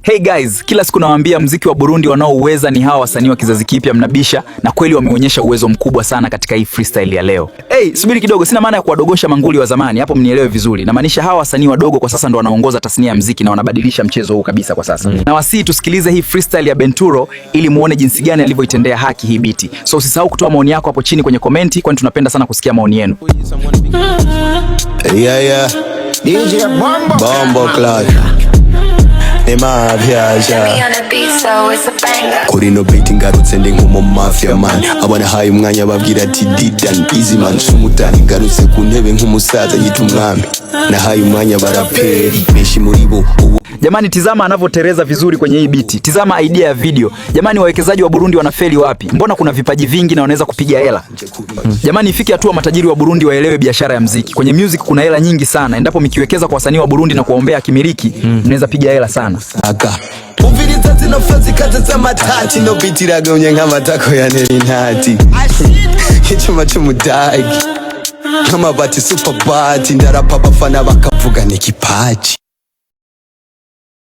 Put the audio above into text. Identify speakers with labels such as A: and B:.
A: Hey guys, kila siku nawaambia muziki wa Burundi wanaouweza ni hawa wasanii wa kizazi kipya mnabisha, na kweli wameonyesha uwezo mkubwa sana katika hii freestyle ya leo. Hey, subiri kidogo, sina maana ya kuwadogosha manguli wa zamani, hapo mnielewe vizuri. Namaanisha hawa wasanii wadogo kwa sasa ndo wanaongoza tasnia ya muziki na wanabadilisha mchezo huu kabisa kwa sasa. Na wasii tusikilize hii freestyle ya Benturo ili muone jinsi gani alivyoitendea haki hii biti. So usisahau kutoa maoni yako hapo chini kwenye komenti, kwani tunapenda sana kusikia maoni yenu.
B: Yeah. DJ Bombo Cloud. Kuri no beat ngarutse ndi nkumu mafia man. Abana haye umwanya babwira ati didan easy man. Sumutani ngarutse ku ntebe nk'umusaza yita umwami. Na haye umwanya baraperi beshi muri bo.
A: Jamani, tizama anavyotereza vizuri kwenye hii biti. Tizama idea ya video. Jamani, wawekezaji wa Burundi wanafeli wapi? Mbona kuna vipaji vingi na wanaweza kupiga hela? Jamani, ifike hatua matajiri wa Burundi waelewe biashara ya muziki. Kwenye music kuna hela nyingi sana. Endapo mkiwekeza kwa wasanii wa Burundi na kuwaombea kimiliki, mnaweza piga hela sana.
B: Uviriza zinofazi kata za matati no bitiraga unyenga matako ya nerinati. Ichuma chumudagi. Kama bati super bati ndarapa bafana bakavuga ni kipaji.